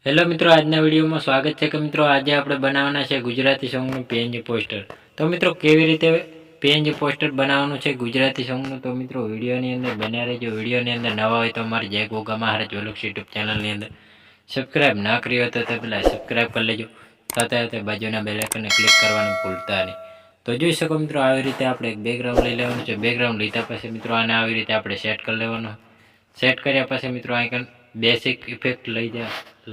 Hello મિત્રો, આજના વિડીયોમાં સ્વાગત છે કે મિત્રો આજે આપણે બનાવવાના છે ગુજરાતી સોંગનું પીએનજી પોસ્ટર। તો મિત્રો કેવી રીતે પીએનજી પોસ્ટર બનાવવાનું છે ગુજરાતી સોંગનું, તો મિત્રો વિડીયોની અંદર બન્યા રહેજો। વિડીયોની અંદર નવા હોય તો અમારી જય ગોગા મહારાજ વ્લોગ્સ યુટ્યુબ ચેનલની અંદર સબસ્ક્રાઈબ ના કરી હોય તો પહેલાં સબસ્ક્રાઈબ કરી લેજો, સાથે સાથે બાજુના બેલ આઇકનને ક્લિક કરવાનું ભૂલતા નહીં। તો જોઈ શકો મિત્રો આવી રીતે આપણે એક બેકગ્રાઉન્ડ લઈ લેવાનું છે। બેકગ્રાઉન્ડ લીધા પછી મિત્રો આને આવી રીતે આપણે સેટ કરી લેવાનું। સેટ કર્યા પછી મિત્રો આઇકન બેસિક ઇફેક્ટ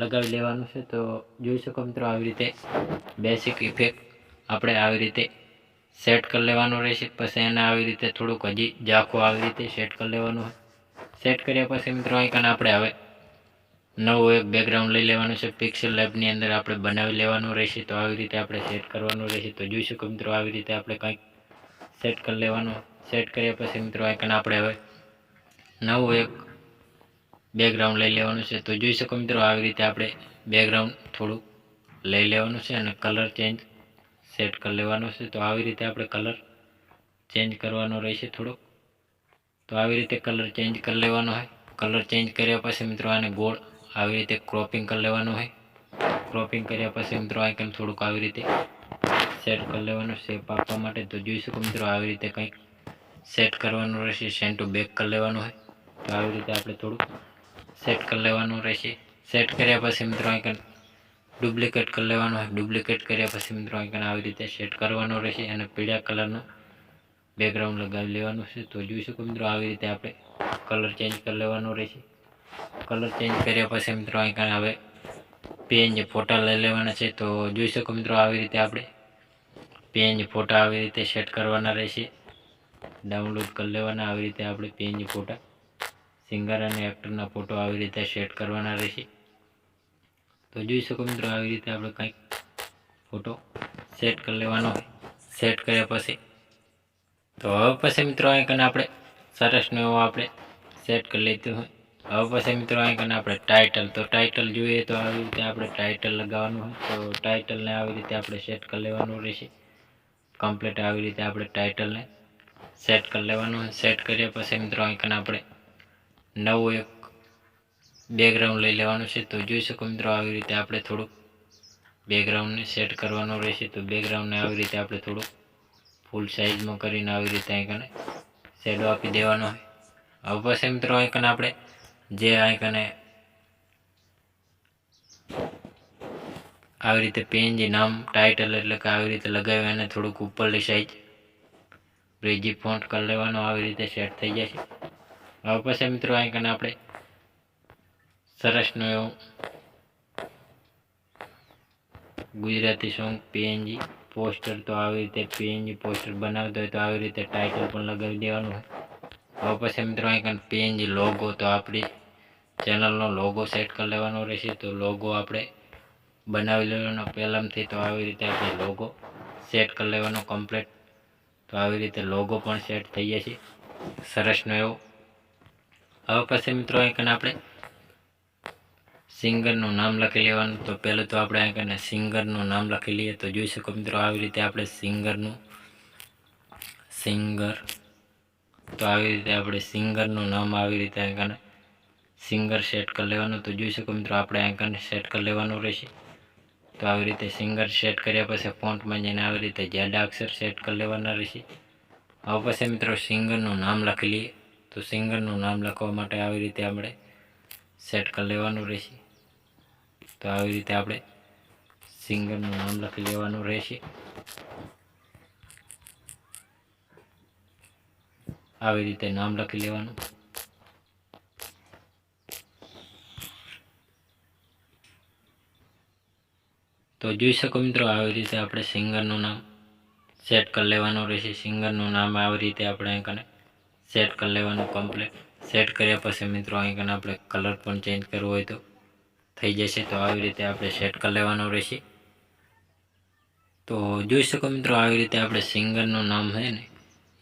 લગાવી લેવાનું છે। તો જોઈ શકો મિત્રો આવી રીતે બેસિક ઇફેક્ટ આપણે આવી રીતે સેટ કરી લેવાનું રહેશે। પછી એને આવી રીતે થોડુંક હજી ઝાંખું આવી રીતે સેટ કરી લેવાનું હોય। સેટ કર્યા પછી મિત્રો આઇકન આપણે હવે નવું એક બેકગ્રાઉન્ડ લઈ લેવાનું છે। પિક્સેલ લેબની અંદર આપણે બનાવી લેવાનું રહેશે। તો આવી રીતે આપણે સેટ કરવાનું રહેશે। તો જોઈ શકો મિત્રો આવી રીતે આપણે કંઈક સેટ કરી લેવાનું। સેટ કર્યા પછી મિત્રો આઇકન આપણે હવે નવું એક બેકગ્રાઉન્ડ લઈ લેવાનું છે। તો જોઈ શકો મિત્રો આવી રીતે આપણે બેકગ્રાઉન્ડ થોડું લઈ લેવાનું છે અને કલર ચેન્જ સેટ કરી લેવાનો છે। તો આવી રીતે આપણે કલર ચેન્જ કરવાનો રહેશે થોડોક। તો આવી રીતે કલર ચેન્જ કરી લેવાનો હોય। કલર ચેન્જ કર્યા પછી મિત્રો આને ગોળ આવી રીતે ક્રોપિંગ કરી લેવાનું હોય। ક્રોપિંગ કર્યા પછી મિત્રો આઇકન થોડુંક આવી રીતે સેટ કરી લેવાનું શેપ આપવા માટે। તો જોઈ શકો મિત્રો આવી રીતે કંઈક સેટ કરવાનું રહેશે। સેન્ટ ટુ બેક કરી લેવાનું હોય। તો આવી રીતે આપણે થોડુંક સેટ કરી લેવાનું રહેશે। સેટ કર્યા પછી મિત્રો આઇકન ડુપ્લિકેટ કરી લેવાનું હોય। ડુપ્લિકેટ કર્યા પછી મિત્રો આઇકન આવી રીતે સેટ કરવાનું રહેશે અને પીળા કલરનું બેકગ્રાઉન્ડ લગાવી લેવાનું છે। તો જોઈ શકો મિત્રો આવી રીતે આપણે કલર ચેન્જ કરી લેવાનો રહેશે। કલર ચેન્જ કર્યા પછી મિત્રો આઇકન હવે પીએનજી ફોટા લઈ લેવાના છે। તો જોઈ શકો મિત્રો આવી રીતે આપણે પીએનજી ફોટા આવી રીતે સેટ કરવાના રહેશે। ડાઉનલોડ કરી લેવાના આવી રીતે આપણે પીએનજી ફોટા સિંગર અને એક્ટરના ફોટો આવી રીતે સેટ કરવાના રહેશે। તો જોઈ શકો મિત્રો આવી રીતે આપણે કંઈક ફોટો સેટ કરી લેવાનો હોય। સેટ કર્યા પછી તો હવે પછી મિત્રો આઇકન આપણે સરસનો એવો આપણે સેટ કરી લીધું હોય। હવે પછી મિત્રો આઇકન આપણે ટાઇટલ જોઈએ તો આવી રીતે આપણે ટાઇટલ લગાવવાનું હોય। તો ટાઇટલને આવી રીતે આપણે સેટ કરી લેવાનું રહેશે। કમ્પ્લીટ આવી રીતે આપણે ટાઇટલને સેટ કરી લેવાનું હોય। સેટ કર્યા પછી મિત્રો આઇકન આપણે નવું એક બેકગ્રાઉન્ડ લઈ લેવાનું છે। તો જોઈ શકો મિત્રો આવી રીતે આપણે થોડુંક બેકગ્રાઉન્ડને સેટ કરવાનું રહેશે। તો બેકગ્રાઉન્ડને આવી રીતે આપણે થોડુંક ફૂલ સાઇઝમાં કરીને આવી રીતે આઇકને શેડો આપી દેવાનો હોય। હવે પછી મિત્રો આઇકન આપણે જે આઇકને આવી રીતે પીએનજી નામ ટાઇટલ એટલે કે આવી રીતે લગાવી અને થોડુંક ઉપરની સાઈઝ બ્રેજી ફોન્ટ કરી લેવાનો આવી રીતે સેટ થઈ જશે। હવે પછી મિત્રો આઇકન આપણે સરસનું એવું ગુજરાતી સોંગ પીએનજી પોસ્ટર, તો આવી રીતે પીએનજી પોસ્ટર બનાવતો હોય તો આવી રીતે ટાઇટલ પણ લગાવી દેવાનું હોય। હવે પછી મિત્રો આઇકન પીએનજી લોગો, તો આપણી ચેનલનો લોગો સેટ કરી લેવાનો રહેશે। તો લોગો આપણે બનાવી લેવાનો પહેલાંથી। તો આવી રીતે આપણે લોગો સેટ કરી લેવાનો કમ્પ્લીટ। તો આવી રીતે લોગો પણ સેટ થઈ જશે સરસનો એવો। હવે પછી મિત્રો આઇકન આપણે સિંગરનું નામ લખી લેવાનું। તો પહેલું તો આપણે આઇકન સિંગરનું નામ લખી લઈએ। તો જોઈ શકો મિત્રો આવી રીતે આપણે તો આવી રીતે આપણે સિંગરનું નામ આવી રીતે આઇકન સિંગર સેટ કરી લેવાનું। તો જોઈ શકો મિત્રો આપણે આઇકન સેટ કરી લેવાનું રહેશે। તો આવી રીતે સિંગર સેટ કર્યા પછી ફોન્ટમાં જઈને આવી રીતે જાડા અક્ષર સેટ કરી લેવાના રહેશે। હવે પછી મિત્રો સિંગરનું નામ લખી લઈએ। તો સિંગરનું નામ લખવા માટે આવી રીતે આપણે સેટ કરી લેવાનું રહેશે। તો આવી રીતે આપણે સિંગરનું નામ લખી લેવાનું રહેશે। આવી રીતે નામ લખી લેવાનું। તો જોઈ શકો મિત્રો આવી રીતે આપણે સિંગરનું નામ સેટ કરી લેવાનું રહેશે। સિંગરનું નામ આવી રીતે આપણે આઇકન સેટ કરી લેવાનું કમ્પ્લીટ। સેટ કર્યા પછી મિત્રો આઇકન આપણે કલર પણ ચેન્જ કરવો હોય તો થઈ જશે। તો આવી રીતે આપણે સેટ કરી લેવાનું રહેશે। તો જોઈ શકો મિત્રો આવી રીતે આપણે સિંગરનું નામ છે ને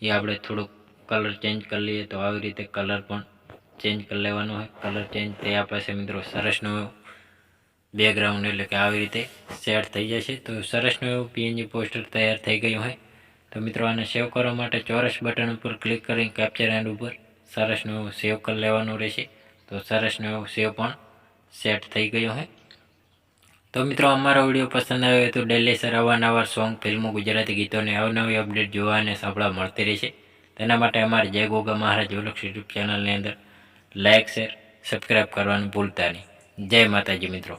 એ આપણે થોડુંક કલર ચેન્જ કરી લઈએ। તો આવી રીતે કલર પણ ચેન્જ કરી લેવાનો હોય। કલર ચેન્જ થયા પછી મિત્રો સરસનું બેકગ્રાઉન્ડ એટલે કે આવી રીતે સેટ થઈ જશે। તો સરસનું એવું પીએનજી પોસ્ટર તૈયાર થઈ ગયું હોય। તો મિત્રો આને સેવ કરવા માટે ચોરસ બટન ઉપર ક્લિક કરીને કેપ્ચર એન્ડ ઉપર સરસનું એવું સેવ કરી લેવાનું રહેશે। તો સરસનું એવું સેવ પણ સેટ થઈ ગયું હોય। તો મિત્રો અમારો વિડીયો પસંદ આવ્યો તો ડેલી સર અવારનવાર સોંગ ફિલ્મો ગુજરાતી ગીતોને અવનવી અપડેટ જોવા અને સાંભળવા મળતી રહેશે. તેના માટે અમારી જય ગોગા મહારાજ વ્લોગ્સ યુટ્યુબ ચેનલની અંદર લાઇક શેર સબસ્ક્રાઈબ કરવાનું ભૂલતા નહીં. જય માતાજી મિત્રો.